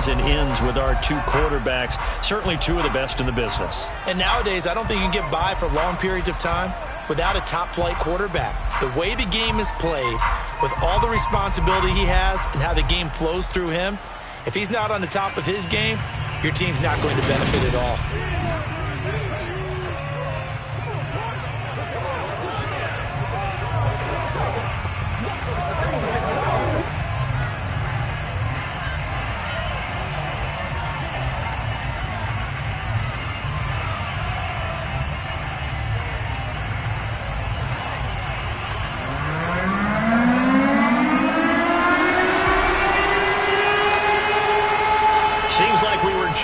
season ends with our two quarterbacks, certainly two of the best in the business. And nowadays, I don't think you can get by for long periods of time without a top-flight quarterback. The way the game is played, with all the responsibility he has and how the game flows through him, if he's not on the top of his game, your team's not going to benefit at all.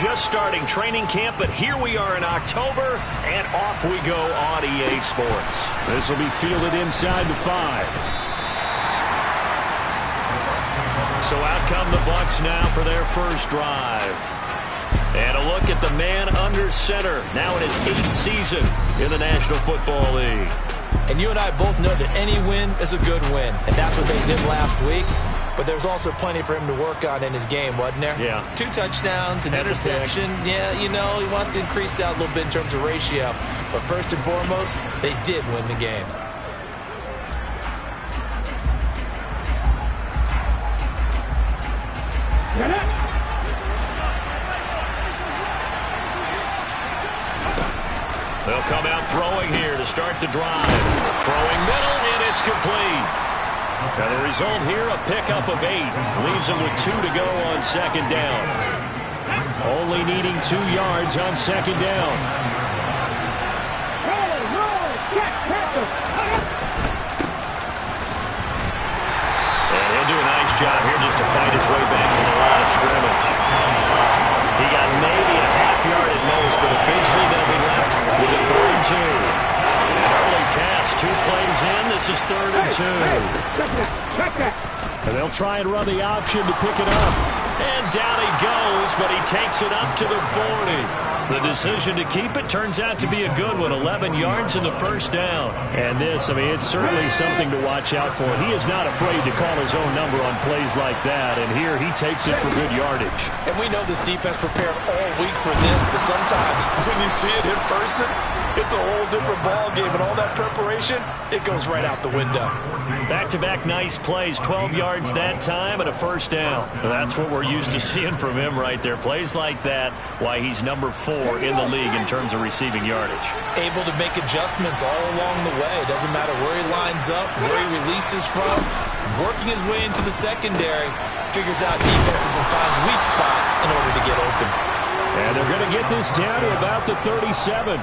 Just starting training camp, but here we are in October, and off we go on EA Sports. This will be fielded inside the 5. So out come the Bucs now for their first drive. And a look at the man under center, now in his 8th season in the National Football League. And you and I both know that any win is a good win, and that's what they did last week. But there's also plenty for him to work on in his game, wasn't there? Yeah. 2 touchdowns, an interception. Yeah, you know, he wants to increase that a little bit in terms of ratio. But first and foremost, they did win the game. They'll come out throwing here to start the drive. Throwing middle, and it's complete. And the result here, a pickup of 8. Leaves him with 2 to go on second down. Only needing 2 yards on second down. And he'll do a nice job here just to fight his way back to the line of scrimmage. He got maybe a half yard at most, but officially they'll be left with a 3rd and 2. An early task, 2 plays in. This is 3rd and 2. And they'll try and run the option to pick it up. And down he goes, but he takes it up to the 40. The decision to keep it turns out to be a good one. 11 yards in the first down. And this, I mean, it's certainly something to watch out for. He is not afraid to call his own number on plays like that. And here he takes it for good yardage. And we know this defense prepared all week for this, but sometimes when you see it in person, it's a whole different ball game, and all that preparation, it goes right out the window. Back-to-back nice plays, 12 yards that time and a first down. That's what we're used to seeing from him right there. Plays like that, why he's number 4 in the league in terms of receiving yardage. Able to make adjustments all along the way. Doesn't matter where he lines up, where he releases from. Working his way into the secondary, figures out defenses and finds weak spots in order to get open. And they're going to get this down to about the 37.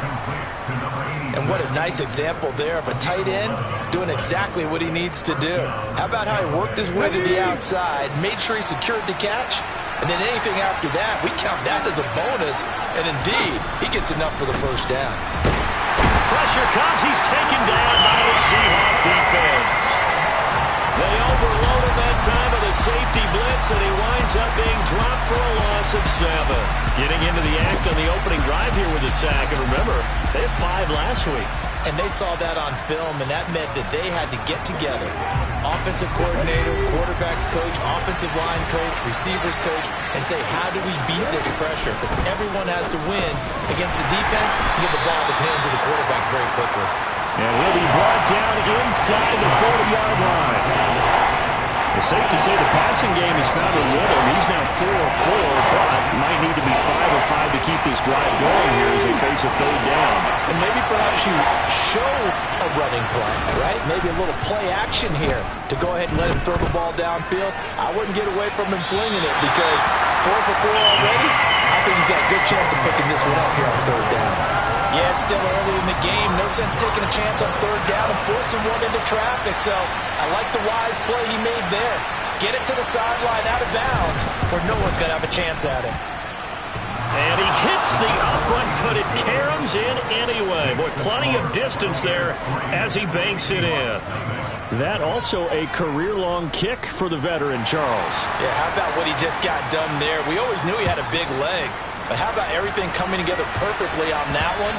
And what a nice example there of a tight end doing exactly what he needs to do. How about how he worked his way to the outside, made sure he secured the catch, and then anything after that, we count that as a bonus. And indeed, he gets enough for the first down. Pressure comes. He's taken down by the Seahawks defense. They overload him that time with a safety blitz, and he winds up being dropped for a loss of 7. Getting into the act on the opening drive here with a sack. And remember, they had 5 last week. And they saw that on film, and that meant that they had to get together. Offensive coordinator, quarterbacks coach, offensive line coach, receivers coach, and say, how do we beat this pressure? Because everyone has to win against the defense and get the ball in the hands of the quarterback very quickly. And he'll be brought down inside the 40-yard line. It's safe to say the passing game has found a rhythm. He's now 4 of 4, but might need to be 5 of 5 to keep this drive going here as they face a 3rd down. And maybe perhaps you show a running play, right? Maybe a little play action here to go ahead and let him throw the ball downfield. I wouldn't get away from him flinging it because 4 for 4 already. I think he's got a good chance of picking this one up here on 3rd down. Yeah, it's still early in the game. No sense taking a chance on 3rd down and forcing one into traffic. So I like the wise play he made there. Get it to the sideline out of bounds where no one's going to have a chance at it. And he hits the upright, but it caroms in anyway. Boy, plenty of distance there as he banks it in. That also a career-long kick for the veteran, Charles. Yeah, how about what he just got done there? We always knew he had a big leg. But how about everything coming together perfectly on that one?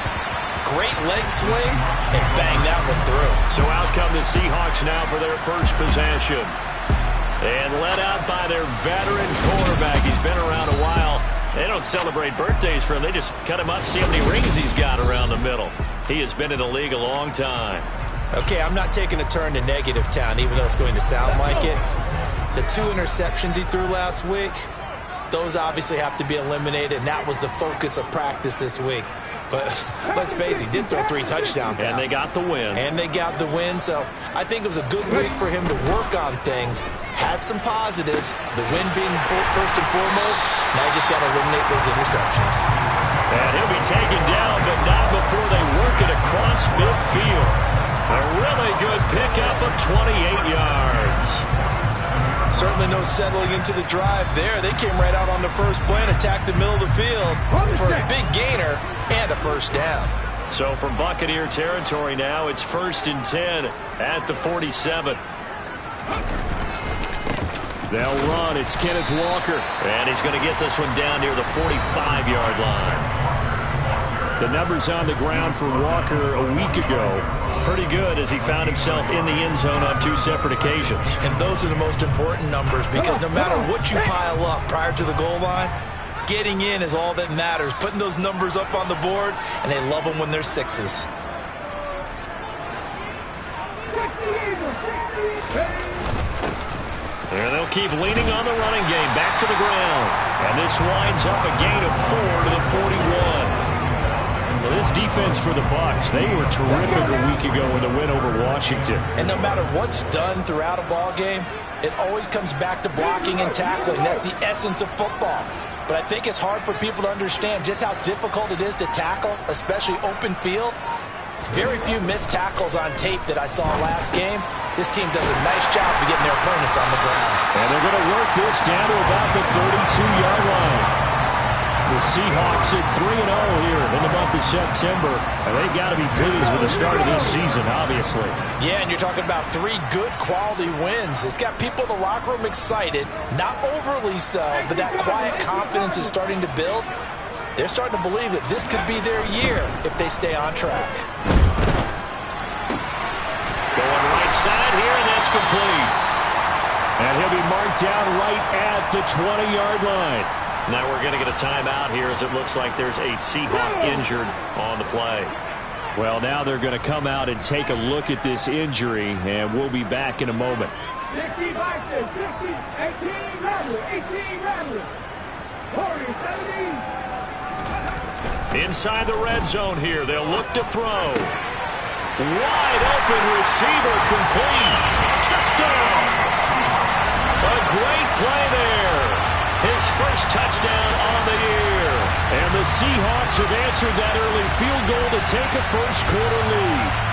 Great leg swing, and bang that one through. So out come the Seahawks now for their first possession. And led out by their veteran quarterback. He's been around a while. They don't celebrate birthdays for him. They just cut him up, see how many rings he's got around the middle. He has been in the league a long time. Okay, I'm not taking a turn to negative town, even though it's going to sound like it. The 2 interceptions he threw last week, those obviously have to be eliminated, and that was the focus of practice this week. But let's face it, he did throw 3 touchdown passes. And they got the win. So I think it was a good week for him to work on things. Had some positives, the win being first and foremost. Now he's just got to eliminate those interceptions. And he'll be taken down, but not before they work it across midfield. A really good pickup of 28 yards. Certainly no settling into the drive there. They came right out on the first play and attacked the middle of the field for a big gainer and a first down. So from Buccaneer territory now, it's 1st and 10 at the 47. They'll run. It's Kenneth Walker. And he's going to get this one down near the 45-yard line. The numbers on the ground for Walker a week ago, pretty good as he found himself in the end zone on 2 separate occasions. And those are the most important numbers because no matter what you pile up prior to the goal line, getting in is all that matters. Putting those numbers up on the board, and they love them when they're 6s. And they'll keep leaning on the running game. Back to the ground. And this winds up a gain of 4 to the 41. Well, this defense for the Bucs, they were terrific a week ago in the win over Washington. And no matter what's done throughout a ball game, it always comes back to blocking and tackling. That's the essence of football. But I think it's hard for people to understand just how difficult it is to tackle, especially open field. Very few missed tackles on tape that I saw last game. This team does a nice job of getting their opponents on the ground. And they're going to work this down to about the 32-yard line. The Seahawks at 3-0 here in the month of September. And they've got to be pleased with the start of this season, obviously. Yeah, and you're talking about 3 good quality wins. It's got people in the locker room excited, not overly so, but that quiet confidence is starting to build. They're starting to believe that this could be their year if they stay on track. Going right side here, and that's complete. And he'll be marked down right at the 20-yard line. Now we're going to get a timeout here as it looks like there's a Seahawk injured on the play. Well, now they're going to come out and take a look at this injury, and we'll be back in a moment. 60 boxes, 60, 18 rattlers, 18 rattlers, 40, 70. Inside the red zone here, they'll look to throw. Wide open receiver, complete. Touchdown! A great play there. His first touchdown on the year. And the Seahawks have answered that early field goal to take a first-quarter lead.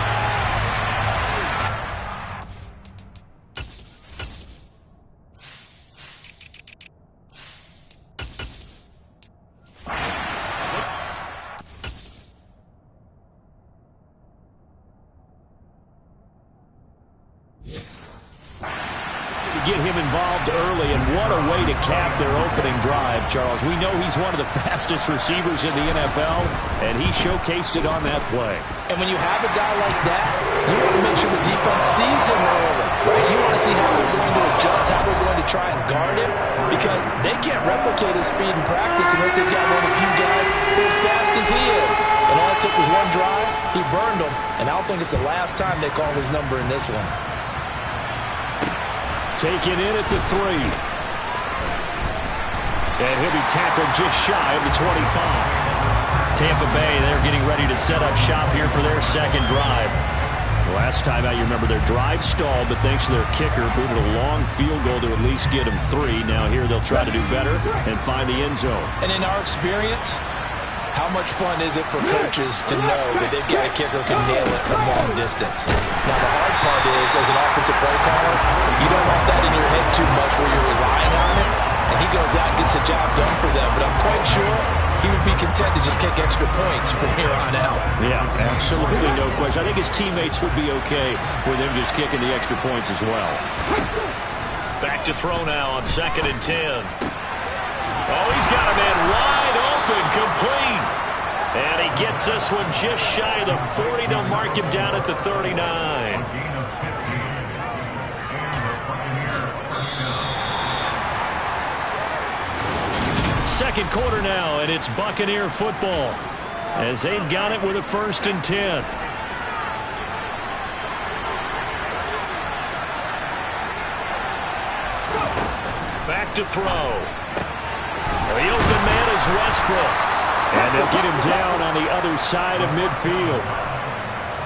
Get him involved early, and what a way to cap their opening drive, Charles. We know he's one of the fastest receivers in the NFL, and he showcased it on that play. And when you have a guy like that, you want to make sure the defense sees him early, right? You want to see how they're going to adjust, how they're going to try and guard him, because they can't replicate his speed in practice unless they've got one of the few guys who are as fast as he is. And all it took was one drive, he burned them, and I don't think it's the last time they call his number in this one. Taken in at the 3. And he'll be tackled just shy of the 25. Tampa Bay, they're getting ready to set up shop here for their second drive. Last time out, you remember their drive stalled, but thanks to their kicker, booted a long field goal to at least get them 3. Now here they'll try to do better and find the end zone. And in our experience, how much fun is it for coaches to know that they've got a kicker who can nail it from long distance? Now, the hard part is, as an offensive play caller, you don't want that in your head too much where you're relying on it, and he goes out and gets the job done for them. But I'm quite sure he would be content to just kick extra points from here on out. Yeah, absolutely no question. I think his teammates would be okay with him just kicking the extra points as well. Back to throw now on 2nd and 10. Oh, he's got a man wide open, complete. And he gets this one just shy of the 40. They'll mark him down at the 39. second quarter now, and it's Buccaneer football as they've got it with a 1st and 10. Back to throw. The open man is Westbrook, and they'll get him down on the other side of midfield.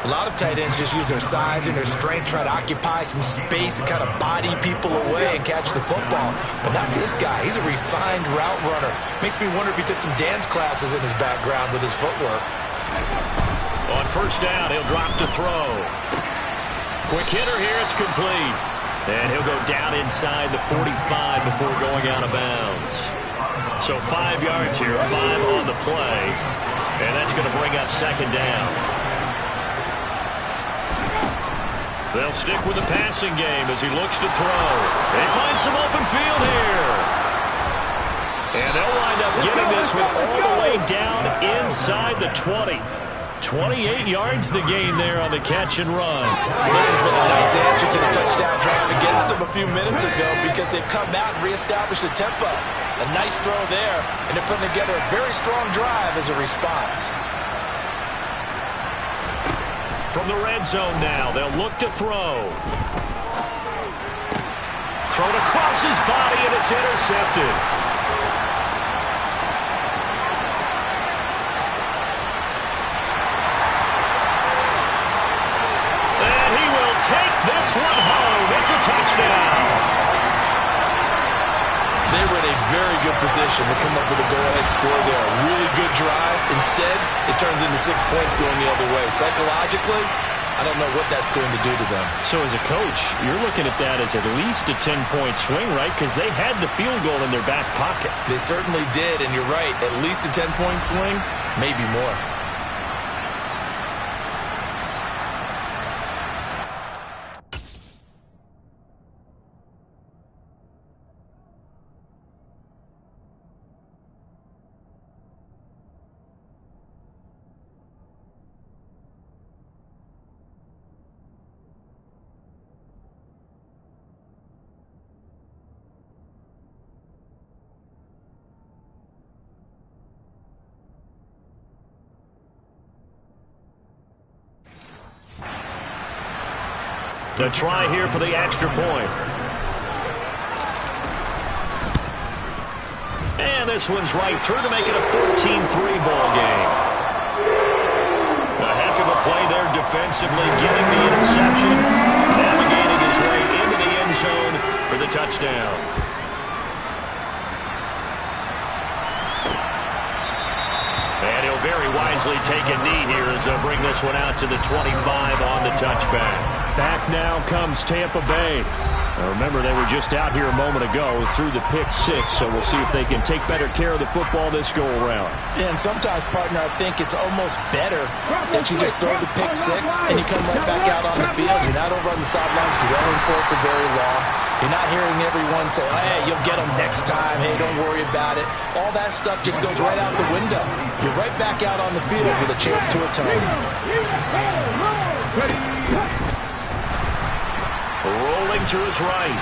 A lot of tight ends just use their size and their strength, try to occupy some space and kind of body people away and catch the football. But not this guy. He's a refined route runner. Makes me wonder if he took some dance classes in his background with his footwork. On 1st down, he'll drop to throw. Quick hitter here, it's complete. And he'll go down inside the 45 before going out of bounds. So 5 yards here, 5 on the play. And that's going to bring up 2nd down. They'll stick with the passing game as he looks to throw. They find some open field here. And they'll wind up getting this one all the way down inside the 20. 28 yards the gain there on the catch and run. This has been a nice answer to the touchdown drive against them a few minutes ago because they've come out and reestablished the tempo. A nice throw there, and they're putting together a very strong drive as a response. From the red zone now, they'll look to throw. Thrown across his body, and it's intercepted. And he will take this one home. It's a touchdown. They were in a very good position to come up with a go-ahead score there. A really good drive. Instead, it turns into 6 points going the other way. Psychologically, I don't know what that's going to do to them. So as a coach, you're looking at that as at least a 10-point swing, right? Because they had the field goal in their back pocket. They certainly did, and you're right. At least a 10-point swing, maybe more. The try here for the extra point. And this one's right through to make it a 14-3 ball game. A heck of a play there defensively, getting the interception, navigating his way into the end zone for the touchdown. And he'll very wisely take a knee here as they'll bring this one out to the 25 on the touchback. Back now comes Tampa Bay. Now remember, they were just out here a moment ago through the pick 6, so we'll see if they can take better care of the football this go-around. Yeah, and sometimes, partner, I think it's almost better that you just throw the pick 6 and you come right back out on the field. You're not over on the sidelines dwelling for it for very long. You're not hearing everyone say, oh, hey, you'll get them next time. Hey, don't worry about it. All that stuff just goes right out the window. You're right back out on the field with a chance to atone. Rolling to his right.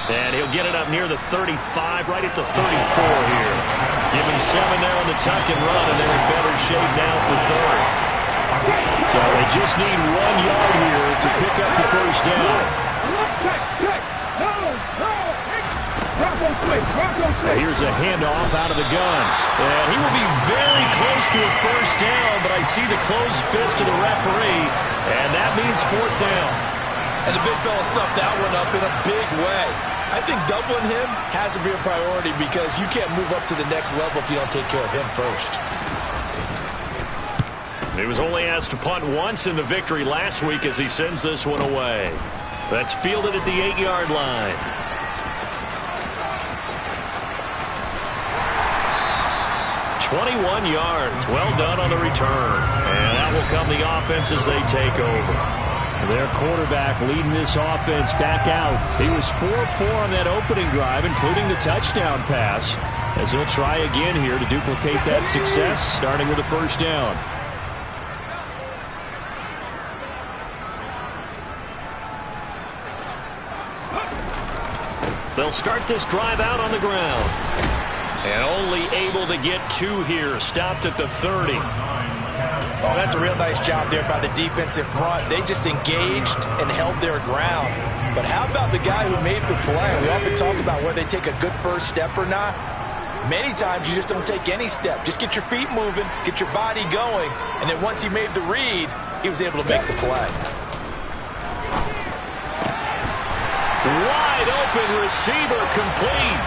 And he'll get it up near the 35, right at the 34 here. Give him 7 there on the tuck and run, and they're in better shape now for 3rd. So they just need 1 yard here to pick up the 1st down. Here's a handoff out of the gun. And he will be very close to a 1st down, but I see the closed fist of the referee, and that means 4th down. And the big fella stuffed that one up in a big way. I think doubling him has to be a priority because you can't move up to the next level if you don't take care of him first. He was only asked to punt once in the victory last week as he sends this one away. That's fielded at the 8-yard line. "21 yards. Well done on the return. And that will come the offense as they take over. Their quarterback leading this offense back out. He was 4-4 on that opening drive, including the touchdown pass, as he'll try again here to duplicate that success, starting with a 1st down. They'll start this drive out on the ground. And only able to get 2 here. Stopped at the 30. Oh, that's a real nice job there by the defensive front. They just engaged and held their ground. But how about the guy who made the play? We often talk about whether they take a good first step or not. Many times you just don't take any step. Just get your feet moving, get your body going, and then once he made the read, he was able to make the play. Wide open receiver complete.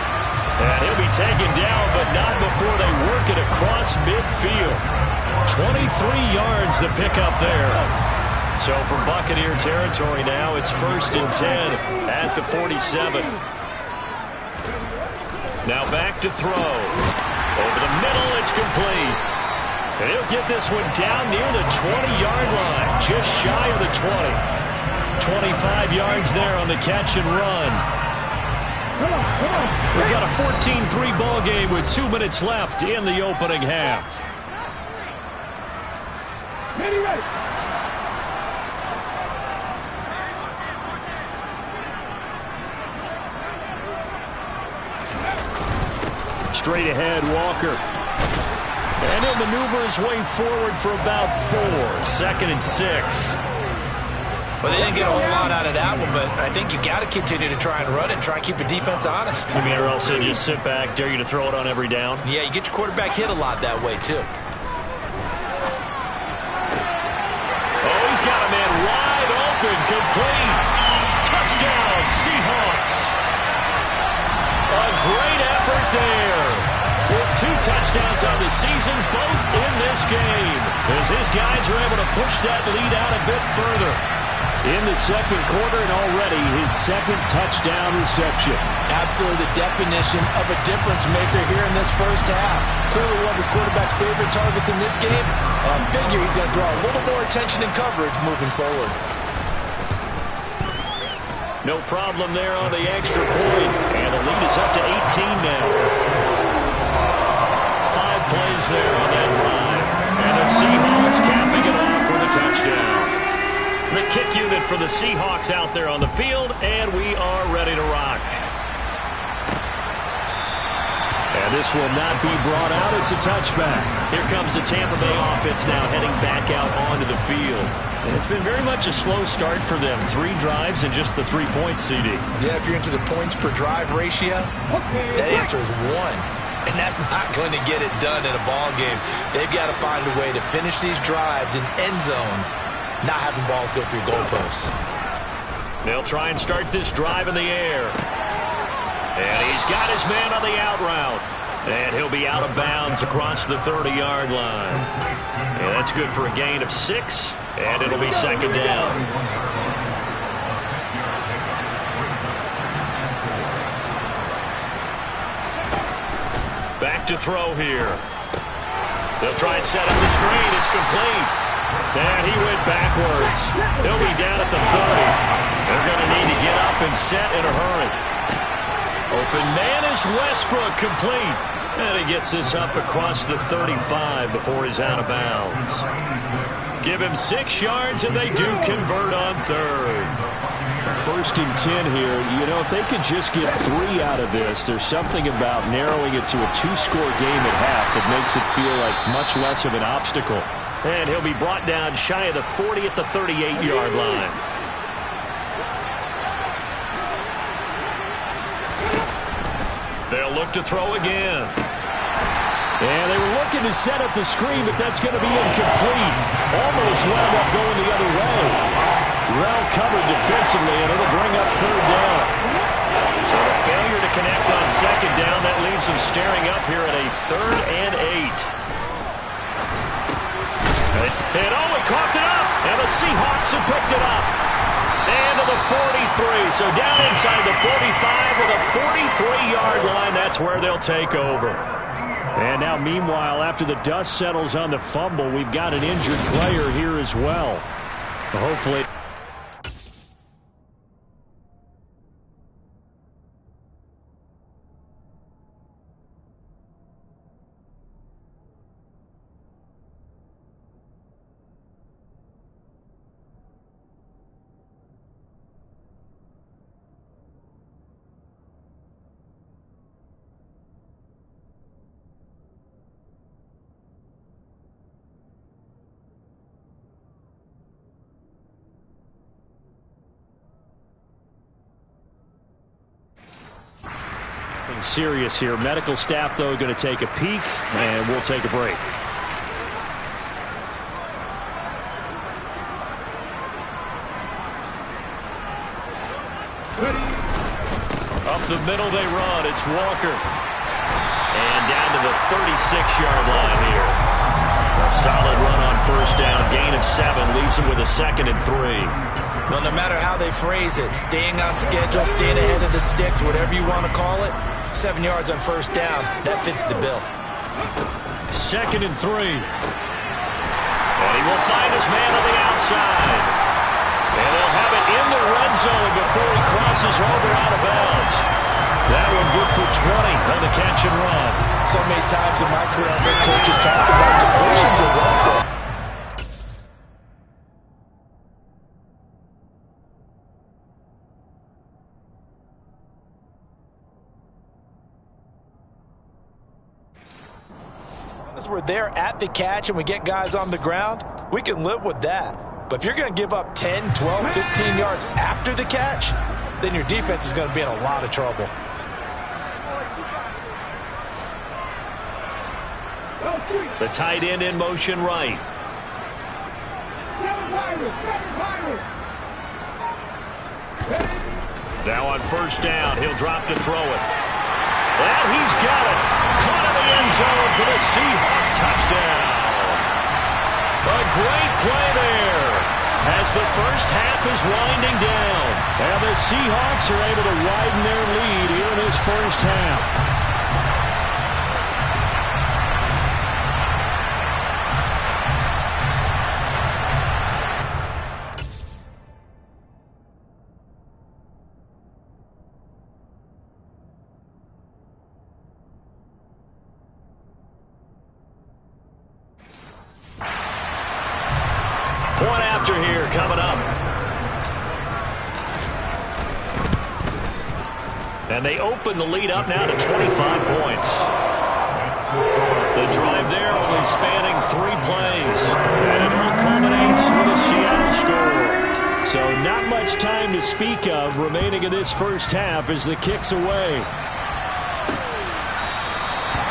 And he'll be taken down, but not before they work it across midfield. 23 yards to pick up there. So from Buccaneer territory now, it's 1st and 10 at the 47. Now back to throw. Over the middle, it's complete. And he'll get this one down near the 20-yard line, just shy of the 20. 25 yards there on the catch and run. We've got a 14-3 ball game with 2 minutes left in the opening half. Straight ahead, Walker. And he'll maneuver his way forward for about 4. 2nd and 6. Well, they didn't get a whole lot out of that one, but I think you got to continue to try and run and try and keep the defense honest. You mean or else they just sit back, dare you to throw it on every down? Yeah, you get your quarterback hit a lot that way, too. Oh, he's got a man wide open, complete. Touchdown, Seahawks. A great effort there. With 2 touchdowns on the season, both in this game. As his guys are able to push that lead out a bit further. In the second quarter, and already his 2nd touchdown reception. Absolutely the definition of a difference maker here in this first half. Clearly one of his quarterback's favorite targets in this game. And I figure he's going to draw a little more attention and coverage moving forward. No problem there on the extra point. And the lead is up to 18 now. 5 plays there on that drive. And the Seahawks capping it off with a touchdown. The kick unit for the Seahawks out there on the field, and we are ready to rock. And this will not be brought out. It's a touchback. Here comes the Tampa Bay offense now heading back out onto the field. And it's been very much a slow start for them. 3 drives and just the 3 points, CD. Yeah, if you're into the points per drive ratio, that answer is 1. And that's not going to get it done in a ball game. They've got to find a way to finish these drives in end zones, not having balls go through goalposts. They'll try and start this drive in the air. And he's got his man on the out route. And he'll be out of bounds across the 30-yard line. And that's good for a gain of 6. And it'll be 2nd down. Back to throw here. They'll try and set up the screen. It's complete. And he went backwards. He'll be down at the 30. They're going to need to get up and set in a hurry. Open man is Westbrook, complete. And he gets this up across the 35 before he's out of bounds. Give him 6 yards, and they do convert on 3rd. 1st and 10 here. You know, if they could just get 3 out of this, there's something about narrowing it to a 2-score game at half that makes it feel like much less of an obstacle. And he'll be brought down shy of the 40 at the 38-yard line. They'll look to throw again. And they were looking to set up the screen, but that's going to be incomplete. Almost wound up going the other way. Well covered defensively, and it'll bring up 3rd down. So the failure to connect on 2nd down, that leaves them staring up here at a 3rd and 8. And oh, he coughed it up, and the Seahawks have picked it up. And to the 43, so down inside the 45 with a 43-yard line. That's where they'll take over. And now, meanwhile, after the dust settles on the fumble, we've got an injured player here as well. Hopefully. Serious here. Medical staff, though, going to take a peek, and we'll take a break. Up the middle they run. It's Walker. And down to the 36-yard line here. A solid run on first down. Gain of 7 leaves him with a 2nd and 3. Well, no matter how they phrase it, staying on schedule, staying ahead of the sticks, whatever you want to call it, 7 yards on first down, that fits the bill. 2nd and 3. And he will find his man on the outside. And they'll have it in the red zone before he crosses over out of bounds. That one good for 20 on the catch and run. So many times in my career, I've heard coaches talk about completions or run. We're there at the catch and we get guys on the ground, we can live with that. But if you're going to give up 10, 12, 15 yards after the catch, then your defense is going to be in a lot of trouble. The tight end in motion right. Now on first down, he'll drop to throw it. And he's got it. Caught in the end zone for the Seahawk touchdown. A great play there as the first half is winding down. And the Seahawks are able to widen their lead here in this first half. Point after here coming up. And they open the lead up now to 25 points. The drive there only spanning 3 plays. And it all culminates with a Seattle score. So not much time to speak of remaining in this first half as the kick's away.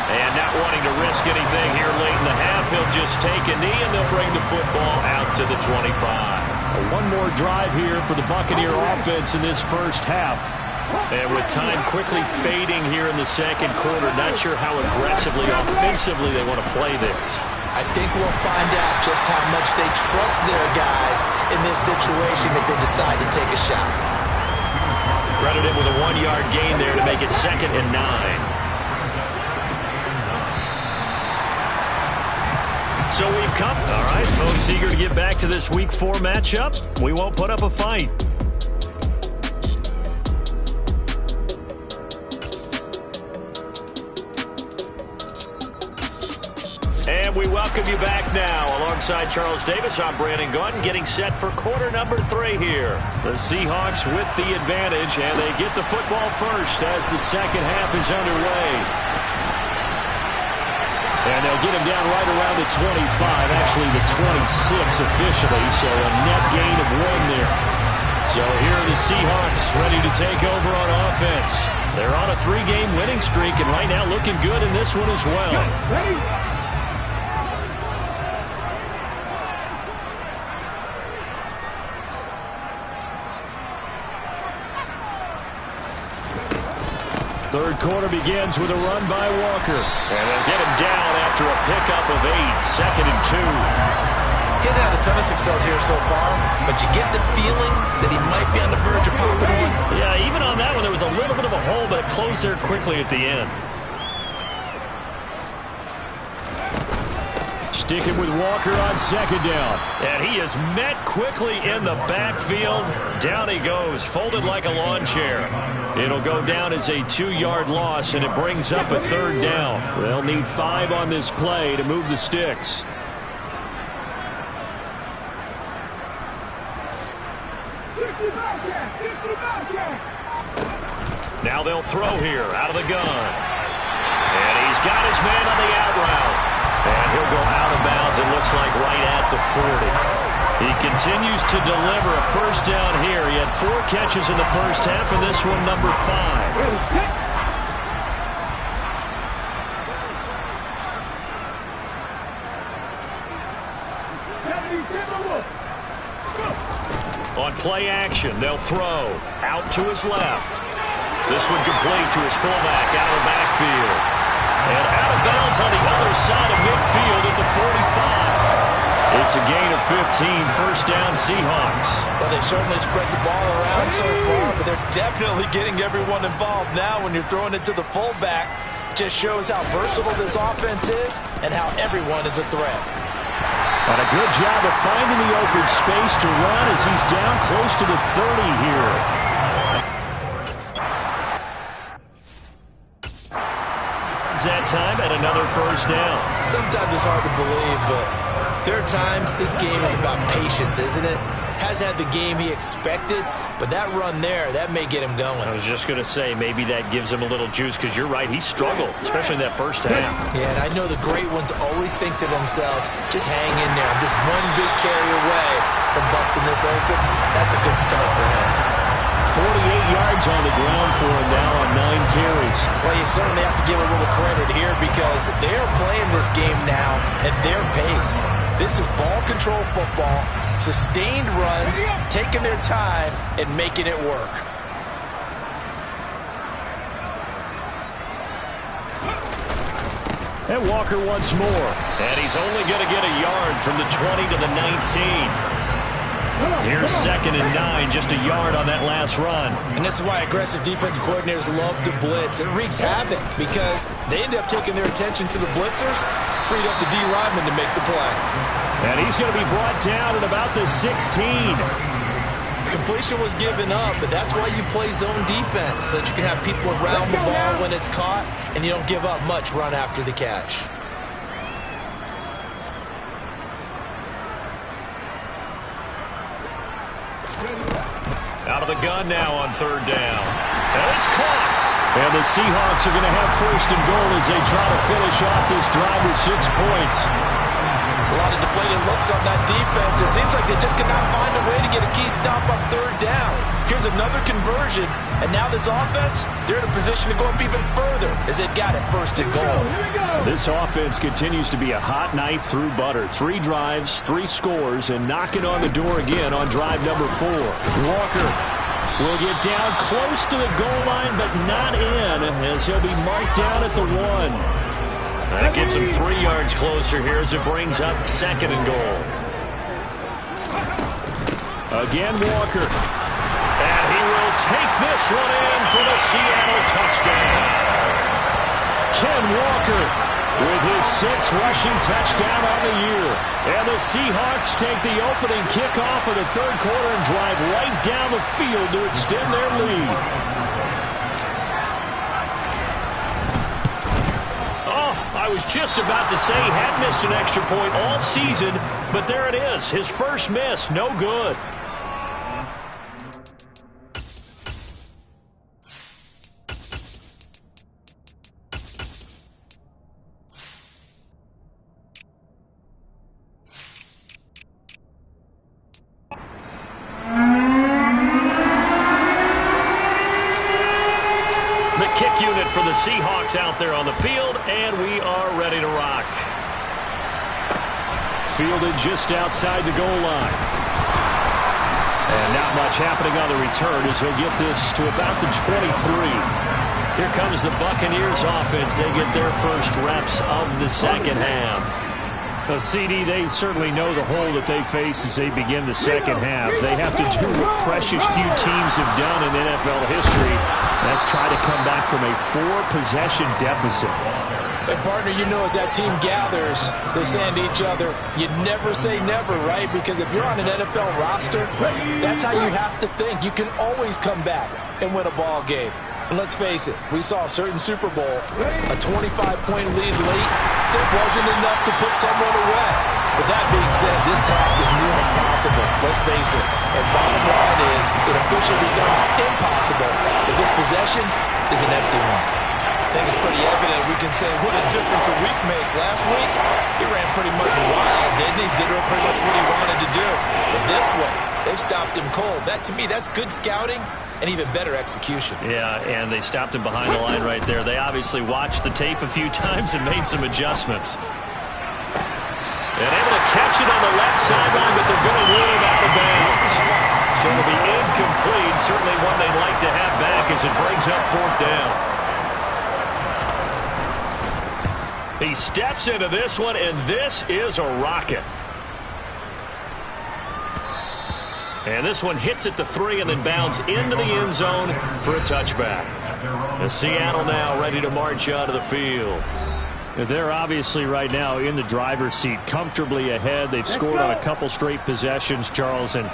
And not wanting to risk anything here late in the half, he'll just take a knee and they'll bring the football out to the 25. One more drive here for the Buccaneer offense in this first half. And with time quickly fading here in the second quarter, not sure how aggressively, offensively they want to play this. I think we'll find out just how much they trust their guys in this situation if they decide to take a shot. Credited with a 1-yard gain there to make it 2nd and 9. So we've come. All right, folks, eager to get back to this Week 4 matchup. We won't put up a fight. And we welcome you back now. Alongside Charles Davis, I'm Brandon Gaudin, getting set for quarter number 3 here. The Seahawks with the advantage, and they get the football first as the second half is underway. And they'll get him down right around the 25, actually the 26 officially, so a net gain of 1 there. So here are the Seahawks ready to take over on offense. They're on a 3-game winning streak and right now looking good in this one as well. Third quarter begins with a run by Walker. And they'll get him down after a pickup of 8, 2nd and 2. Getting out a ton of success here so far, but you get the feeling that he might be on the verge of popping one. Yeah, even on that one, there was a little bit of a hole, but it closed there quickly at the end. Sticking with Walker on second down. And he is met quickly in the backfield. Down he goes, folded like a lawn chair. It'll go down as a 2-yard loss, and it brings up a 3rd down. They'll need 5 on this play to move the sticks. Now they'll throw here out of the gun. And he's got his man on the out route. And he'll go out of bounds, it looks like right at the 40. He continues to deliver a first down here. He had 4 catches in the first half, and this one number 5. On play action, they'll throw. Out to his left. This one complete to his fullback out of the backfield. And out of bounds on the other side of midfield at the 45. It's a gain of 15, first down Seahawks. Well, they've certainly spread the ball around so far, but they're definitely getting everyone involved now when you're throwing it to the fullback. Just shows how versatile this offense is and how everyone is a threat. And a good job of finding the open space to run as he's down close to the 30 here. That time at another first down. Sometimes it's hard to believe, but there are times this game is about patience, isn't it? Has had the game he expected, but that run there, that may get him going. I was just going to say, maybe that gives him a little juice, because you're right, he struggled, especially in that first half. Yeah, and I know the great ones always think to themselves, just hang in there. I'm just one big carry away from busting this open. That's a good start for him. 48 yards on the ground for him now on 9 carries. Well, you certainly have to give a little credit here because they are playing this game now at their pace. This is ball control football, sustained runs, taking their time, and making it work. And Walker once more. And he's only going to get a yard from the 20 to the 19. Here's 2nd and 9, just a yard on that last run. And this is why aggressive defensive coordinators love to blitz. It wreaks havoc because they end up taking their attention to the blitzers, freed up the D lineman to make the play. And he's going to be brought down at about the 16. Completion was given up, but that's why you play zone defense, so that you can have people around the ball when it's caught, and you don't give up much run after the catch. Out of the gun now on 3rd down. And it's caught. And the Seahawks are going to have 1st and goal as they try to finish off this drive with 6 points. A lot of deflated looks on that defense. It seems like they just cannot find a way to get a key stop on 3rd down. Here's another conversion, and now this offense, they're in a position to go up even further as they've got it 1st and goal. This offense continues to be a hot knife through butter. 3 drives, 3 scores, and knocking on the door again on drive number 4. Walker will get down close to the goal line, but not in, as he'll be marked down at the 1. That gets him 3 yards closer here as it brings up 2nd and goal. Again, Walker. And he will take this one in for the Seattle touchdown. Ken Walker with his 6th rushing touchdown on the year. And the Seahawks take the opening kickoff of the 3rd quarter and drive right down the field to extend their lead. I was just about to say he had missed an extra point all season, but there it is. His first miss, no good. Kick unit for the Seahawks out there on the field, and we are ready to rock. Fielded just outside the goal line. And not much happening on the return as he'll get this to about the 23. Here comes the Buccaneers offense. They get their first reps of the 2nd half. The CD, they certainly know the hole that they face as they begin the 2nd half. They have to do what precious few teams have done in NFL history. That's try to come back from a 4-possession deficit. Hey, partner, you know as that team gathers, they're saying to each other, you never say never, right? Because if you're on an NFL roster, that's how you have to think. You can always come back and win a ball game. And let's face it, we saw a certain Super Bowl, a 25-point lead late. It wasn't enough to put someone away. With that being said, this task is near impossible. Let's face it. And bottom line is, it officially becomes impossible if this possession is an empty one. I think it's pretty evident. We can say what a difference a week makes. Last week, he ran pretty much wild, didn't he? Did pretty much what he wanted to do. But this one, they've stopped him cold. That, to me, that's good scouting and even better execution. Yeah, and they stopped him behind the line right there. They obviously watched the tape a few times and made some adjustments. And able to catch it on the left sideline, but they're going to rule him out of bounds. So it'll be incomplete. Certainly one they'd like to have back as it brings up 4th down. He steps into this one, and this is a rocket. And this one hits at the 3 and then bounds into the end zone for a touchback. And Seattle now ready to march out of the field. They're obviously right now in the driver's seat, comfortably ahead. They've scored on a couple straight possessions, Charles. And,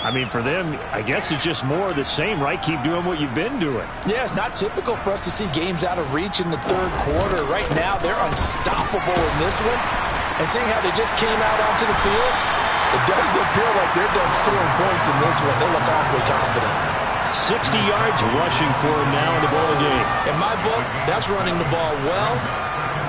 I mean, for them, I guess it's just more of the same, right? Keep doing what you've been doing. Yeah, it's not typical for us to see games out of reach in the 3rd quarter. Right now, they're unstoppable in this one. And seeing how they just came out onto the field, it does appear like they're done scoring points in this one. They look awfully confident. 60 yards rushing for him now in the ball game. In my book, that's running the ball well,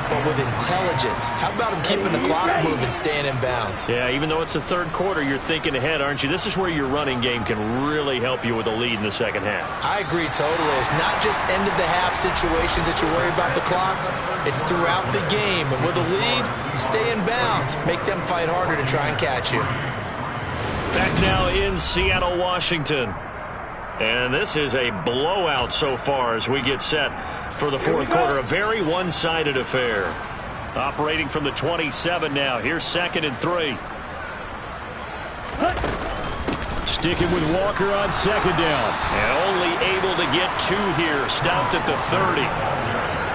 but with intelligence. How about him keeping the clock moving, staying in bounds? Yeah, even though it's the 3rd quarter, you're thinking ahead, aren't you? This is where your running game can really help you with a lead in the 2nd half. I agree totally. It's not just end-of-the-half situations that you worry about the clock. It's throughout the game. And with a lead, stay in bounds. Make them fight harder to try and catch you. Back now in Seattle, Washington. And this is a blowout so far as we get set for the 4th quarter. A very one-sided affair. Operating from the 27 now. Here's 2nd and 3. Sticking with Walker on 2nd down. And only able to get 2 here. Stopped at the 30.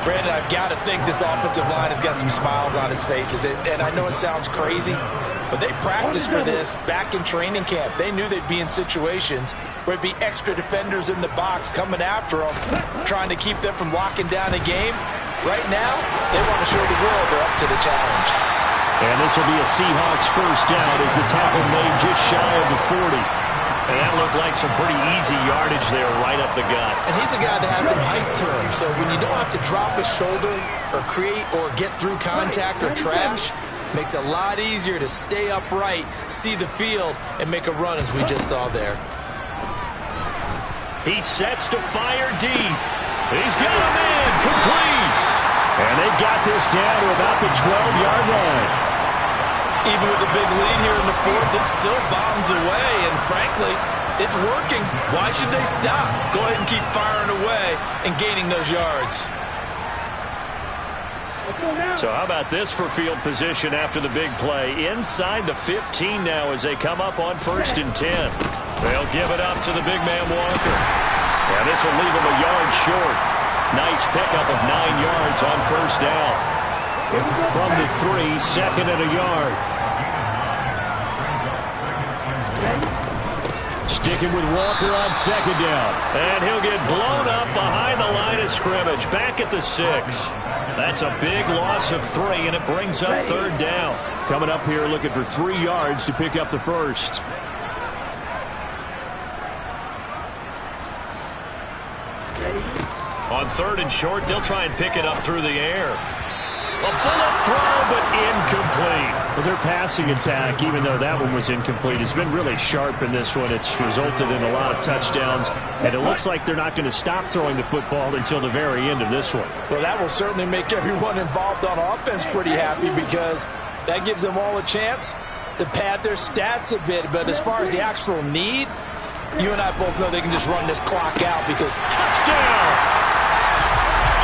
Brandon, I've got to think this offensive line has got some smiles on its faces. And I know it sounds crazy, but they practiced for this back in training camp. They knew they'd be in situations where it'd be extra defenders in the box coming after them, trying to keep them from locking down a game. Right now, they want to show the world they're up to the challenge. And this will be a Seahawks 1st down as the tackle made just shy of the 40. And that looked like some pretty easy yardage there right up the gut. And he's a guy that has some height to him. So when you don't have to drop a shoulder or create or get through contact or trash, makes it a lot easier to stay upright, see the field, and make a run as we just saw there. He sets to fire deep. He's got a man complete. And they've got this down to about the 12-yard line. Even with a big lead here in the 4th, it still bombs away. And frankly, it's working. Why should they stop? Go ahead and keep firing away and gaining those yards. So how about this for field position after the big play? Inside the 15 now as they come up on 1st and 10. They'll give it up to the big man Walker. And this will leave him a yard short. Nice pickup of 9 yards on 1st down. From the 3, 2nd and a yard. Sticking with Walker on 2nd down. And he'll get blown up behind the line of scrimmage. Back at the 6. That's a big loss of 3, and it brings up 3rd down. Coming up here looking for 3 yards to pick up the 1st. On 3rd and short, they'll try and pick it up through the air. A bullet throw, but incomplete. Well, their passing attack, even though that one was incomplete, has been really sharp in this one. It's resulted in a lot of touchdowns, and it looks like they're not going to stop throwing the football until the very end of this one. Well, that will certainly make everyone involved on offense pretty happy because that gives them all a chance to pad their stats a bit. But as far as the actual need, you and I both know they can just run this clock out because touchdown!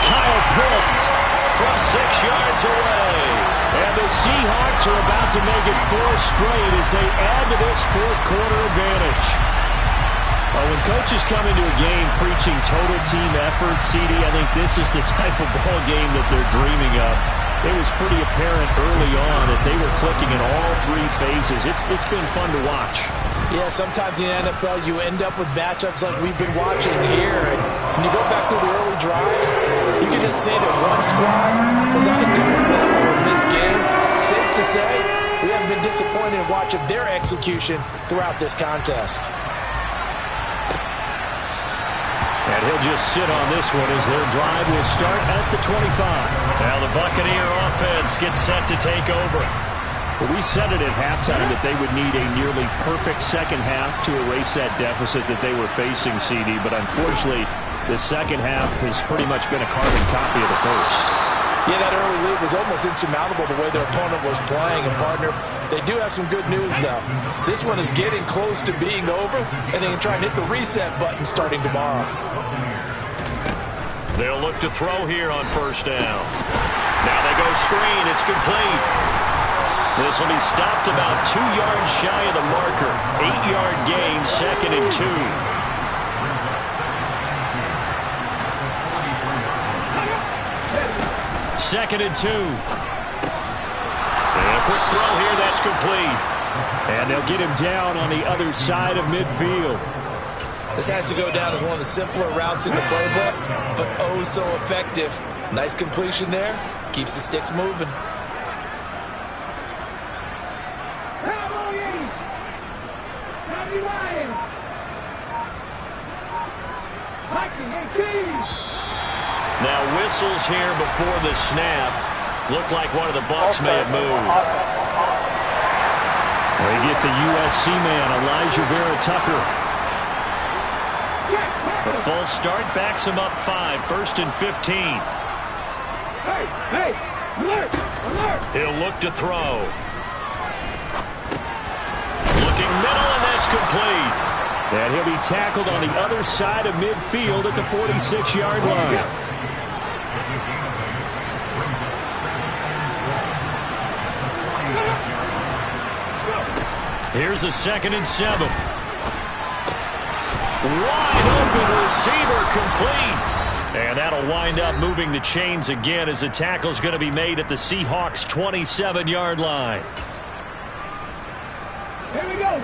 Kyle Pitts from 6 yards away. And the Seahawks are about to make it 4 straight as they add to this 4th quarter advantage. Well, when coaches come into a game preaching total team effort, CD, I think this is the type of ball game that they're dreaming of. It was pretty apparent early on that they were clicking in all 3 phases. It's been fun to watch. Yeah, sometimes in the NFL you end up with matchups like we've been watching here. And when you go back through the early drives, you can just see that one squad was on a different level in this game. Safe to say, we haven't been disappointed in watching their execution throughout this contest. And he'll just sit on this one as their drive will start at the 25. Now the Buccaneer offense gets set to take over. Well, we said it at halftime that they would need a nearly perfect 2nd half to erase that deficit that they were facing, CD. But unfortunately, the 2nd half has pretty much been a carbon copy of the 1st. Yeah, that early lead was almost insurmountable the way their opponent was playing. And, partner, they do have some good news, though. This one is getting close to being over, and they can try and hit the reset button starting tomorrow. They'll look to throw here on first down. Now they go screen. It's complete. This will be stopped about 2 yards shy of the marker. 8-yard gain, 2nd and 2. Second and 2. And a quick throw here. That's complete. And they'll get him down on the other side of midfield. This has to go down as one of the simpler routes in the playbook, but oh so effective. Nice completion there. Keeps the sticks moving. Now whistles here before the snap. Looked like one of the Bucs may have moved. They get the USC man, Elijah Vera Tucker. The full start backs him up 5, 1st and 15. Hey, alert, alert. He'll look to throw. Looking middle, and that's complete. And he'll be tackled on the other side of midfield at the 46-yard line. Here's a 2nd and 7. Wide open receiver, complete. And that'll wind up moving the chains again as the tackle's going to be made at the Seahawks' 27-yard line. Here we go.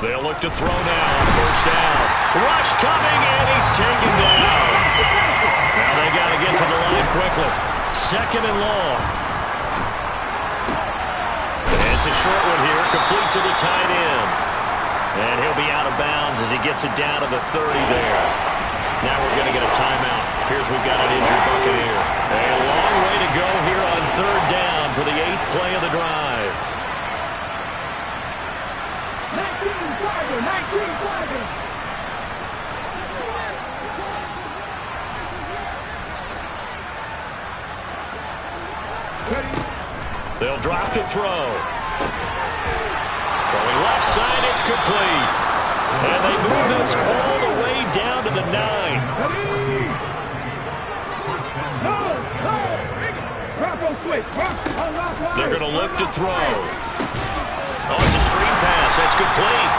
They'll look to throw now on first down. Rush coming, and he's taken down. Now they got to get to the line quickly. 2nd and long. And it's a short one here, complete to the tight end. And he'll be out of bounds as he gets it down to the 30 there. Now we're going to get a timeout. Here's we've got an injured Buccaneer. A long way to go here on 3rd down for the 8th play of the drive. 19 Flagger. They'll drop to throw. Throwing left side, it's complete. And they move this all the way down to the 9. They're going to look to throw. Oh, it's a screen pass. That's complete.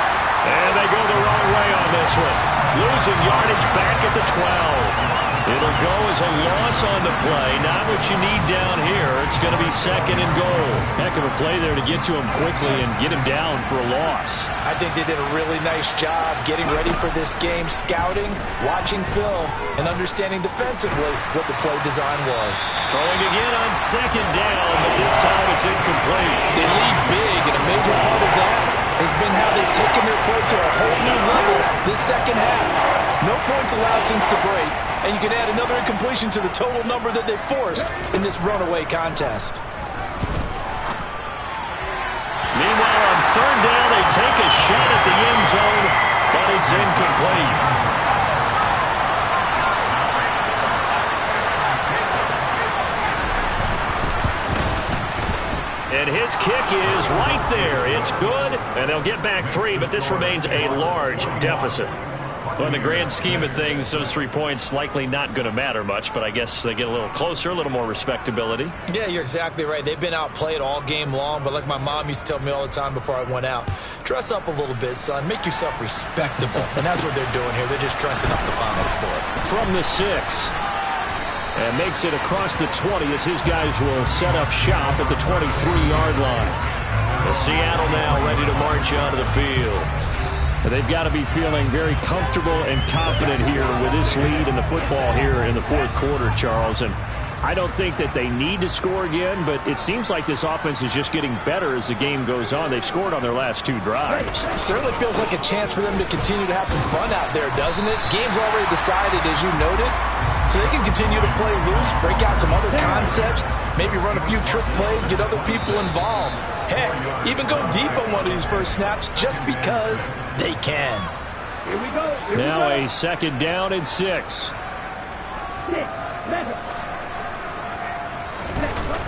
And they go the wrong way on this one. Losing yardage back at the 12. It'll go as a loss on the play. Not what you need down here. It's going to be 2nd and goal. Heck of a play there to get to him quickly and get him down for a loss. I think they did a really nice job getting ready for this game, scouting, watching film, and understanding defensively what the play design was. Throwing again on 2nd down, but this time it's incomplete. They lead big, and a major part of that has been how they've taken their play to a whole new level this second half. No points allowed since the break, and you can add another incompletion to the total number that they forced in this runaway contest. Meanwhile, on 3rd down, they take a shot at the end zone, but it's incomplete. And his kick is right there. It's good, and they'll get back 3, but this remains a large deficit. Well, in the grand scheme of things, those 3 points likely not going to matter much, but I guess they get a little closer, a little more respectability. Yeah, you're exactly right. They've been outplayed all game long, but like my mom used to tell me all the time before I went out, dress up a little bit, son. Make yourself respectable. And that's what they're doing here. They're just dressing up the final score. From the 6. And makes it across the 20 as his guys will set up shop at the 23-yard line. And Seattle now ready to march onto the field. They've got to be feeling very comfortable and confident here with this lead in the football here in the 4th quarter, Charles. And I don't think that they need to score again, but it seems like this offense is just getting better as the game goes on. They've scored on their last 2 drives. It certainly feels like a chance for them to continue to have some fun out there, doesn't it? Game's already decided, as you noted. So they can continue to play loose, break out some other concepts, maybe run a few trick plays, get other people involved. Heck, even go deep on one of these first snaps just because they can. Here we go. Now a 2nd down and 6.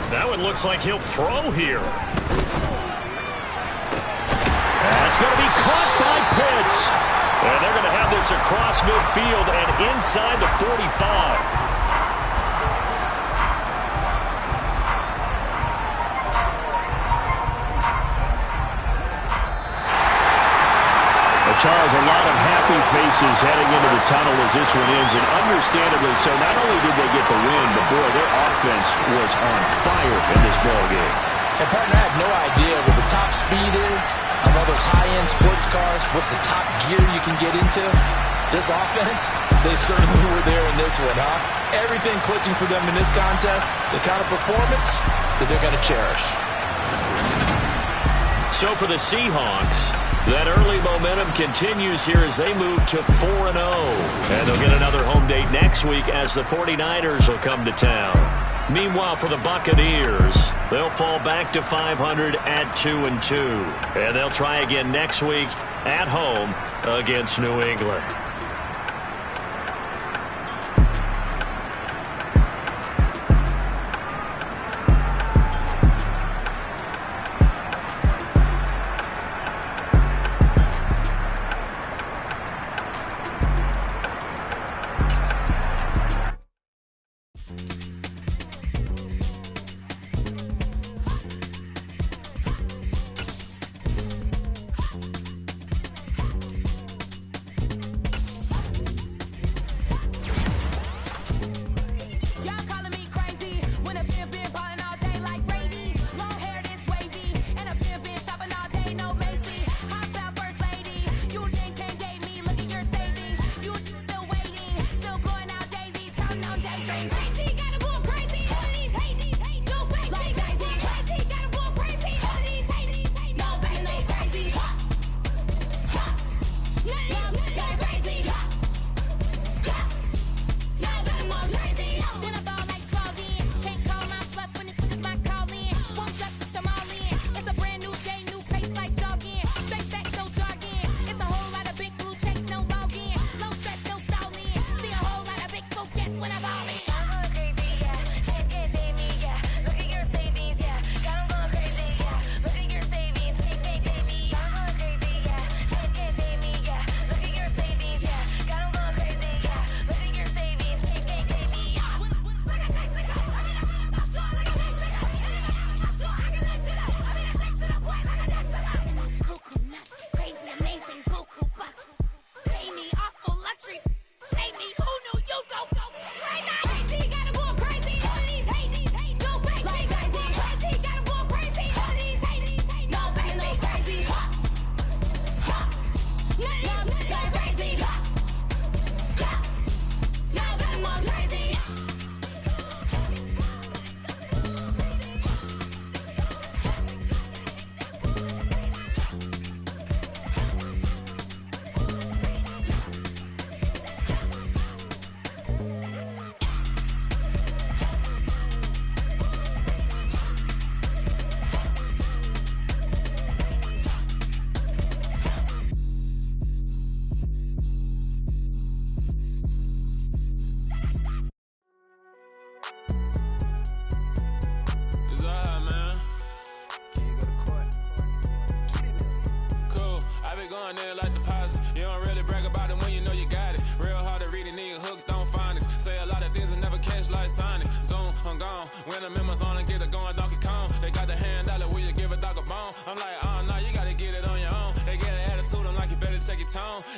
Now it looks like he'll throw here. That's going to be caught by Pitts. And they're going to have this across midfield and inside the 45. Charles, a lot of happy faces heading into the tunnel as this one ends, and understandably so. Not only did they get the win, but boy, their offense was on fire in this ballgame. And partner, I have no idea what the top speed is on all those high-end sports cars. What's the top gear you can get into? This offense, they certainly were there in this one, huh? Everything clicking for them in this contest, the kind of performance that they're going to cherish. So for the Seahawks, that early momentum continues here as they move to 4-0. And they'll get another home date next week as the 49ers will come to town. Meanwhile, for the Buccaneers, they'll fall back to 500 at 2-2. And they'll try again next week at home against New England.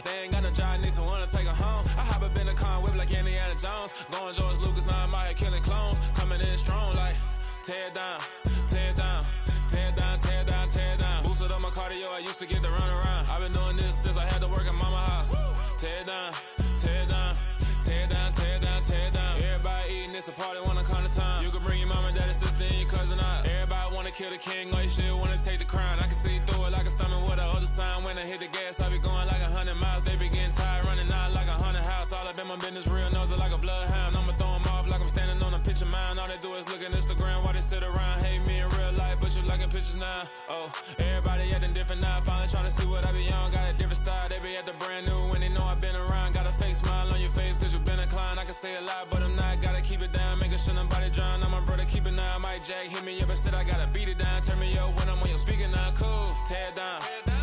They ain't got no job, need someone to take her home. I hop up in the car, whip like Indiana Jones. Going George Lucas, now I'm out here killing clones. Coming in strong like, tear down, tear down, tear down, tear down, tear down. Boosted up my cardio, I used to get to run around. I've been doing this since I had to work at mama house. Tear down, tear down, tear down, tear down, tear down. Everybody eating, it's a party, wanna come to time. You can bring your mom and daddy, sister, and your cousin out. Everybody wanna kill the king, or you shit wanna take the crown. I can see through it like a stomach with a other sign. When I hit the gas, I be going like 100 miles. They be getting tired, running out like 100 house. All up in my business, real nose like a bloodhound. I'ma throw them off like I'm standing on a picture mound. All they do is look at Instagram while they sit around. Hate me in real life, but you like in picture. pictures now. Oh, everybody acting different now. Finally trying to see what I be on. Got a different style, they be at the brand new when they know I've been around. Got a fake smile on your face cause you been inclined. I can say a lot, but I'm not. Gotta keep it down, making sure nobody drown. I'm my brother, keep it now. Mike Jack hit me up and said I gotta beat it down. Turn me up when I'm on your speaker now. Cool, tear it down,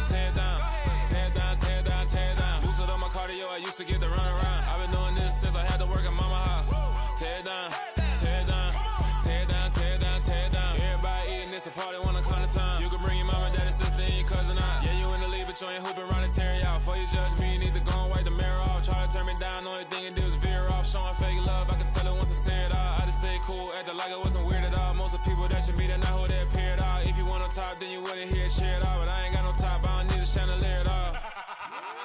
tear it down, tear it down, tear it down, tear it down. Lose it on my cardio, I used to get to run around. I've been doing this since I had to work at mama house. Tear it down, tear it down, tear it down, tear it down, tear it down. Everybody eating this a party, one o'clock of time. You can bring your mama, daddy, sister, and your cousin out. Yeah, you in the lead, but you ain't hooping around and tear it out. Before you judge me, you need to go and wipe the mirror off. Try to turn me down, only thing it did was veer off. Showing fake love, I can tell it once I say it all. I just stay cool, acting like it wasn't weird at all. Most of the people that you meet are not who they appear at all. If you want on top, then you wouldn't hear it cheer at all. But I ain't got no top, I don't need a chandelier at all.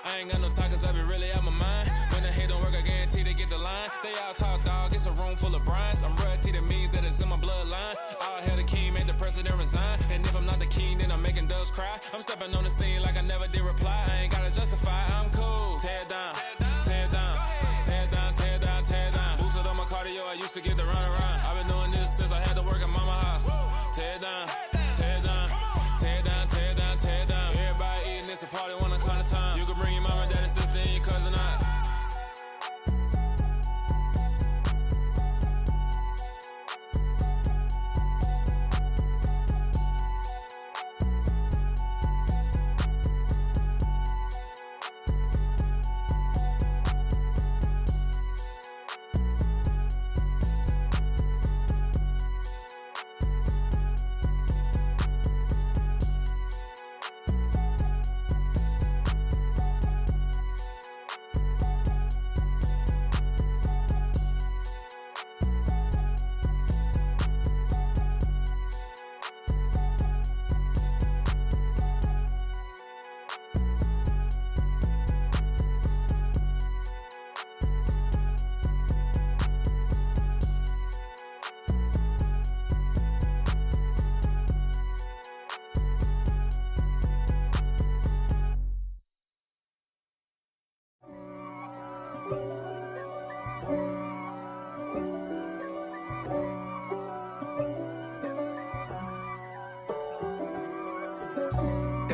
I ain't got no talk cause I be really out my mind. When the hate don't work, I guarantee they get the line. They all talk dog, it's a room full of brinds. I'm royalty, that means that it's in my bloodline. All hell the king, made the president resign. And if I'm not the king, then I'm making doves cry. I'm stepping on the scene like I never did reply. I ain't gotta justify, I'm cool. Tear it down, tear it down, tear it down, tear it down, tear it down. Boost it on my cardio, I used to get to run around. I've been doing this since I had to work at mama house. Tear it down, tear it down, tear it down, tear it down, tear it down. Everybody eating this a party, one o'clock of time. You can bring your mama, daddy, sister, and your cousin out.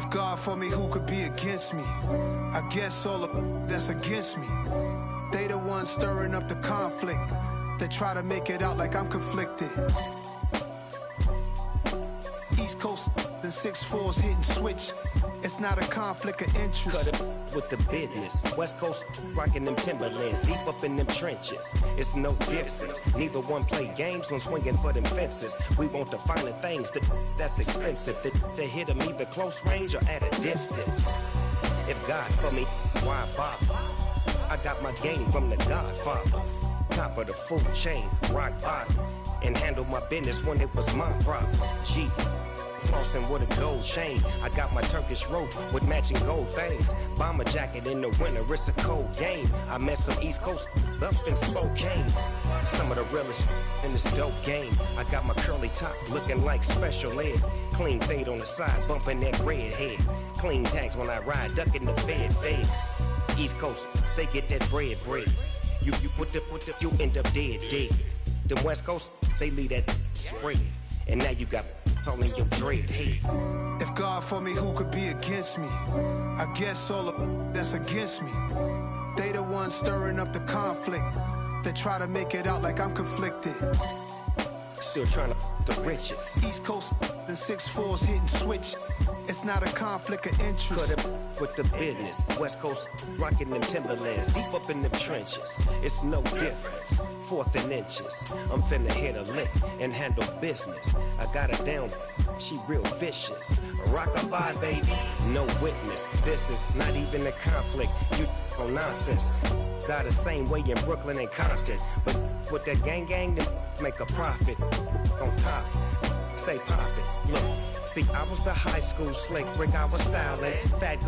God for me, who could be against me? I guess all of that's against me. They the ones stirring up the conflict. They try to make it out like I'm conflicted. East Coast and 6'4's hitting switch. It's not a conflict of interest. Cut it with the business. West Coast rocking them Timberlands, deep up in them trenches. It's no difference. Neither one play games when swinging for them fences. We want the finer things that's expensive. They hit them either close range or at a distance. If God for me, why bother? I got my game from the Godfather. Top of the food chain, rock bottom. And handle my business when it was my problem. Jeep. Flossing with a gold chain. I got my Turkish rope with matching gold things. Bomber jacket in the winter, it's a cold game. I met some East Coast up in Spokane. Some of the realest in this dope game. I got my curly top looking like special ed. Clean fade on the side, bumping that red head. Clean tags when I ride, ducking the feds. East Coast, they get that bread. You put the, you end up dead. Them West Coast, they leave that spread. And now you got all in your dread head. If God for me, who could be against me? I guess all of that's against me. They the ones stirring up the conflict. They try to make it out like I'm conflicted. Still trying to the riches. East Coast and 6'4's hitting switch. It's not a conflict of interest. Cut it with the business. West Coast rocking them Timberlands, deep up in them trenches. It's no difference. 4th and inches. I'm finna hit a lick and handle business. I got her down, she real vicious. Rock-a-bye, baby, no witness. This is not even a conflict. You on nonsense. Got the same way in Brooklyn and Compton. But with that gang, then make a profit. On top, stay poppin'. Look, see, I was the high school slick Rick, I was styling. Fat go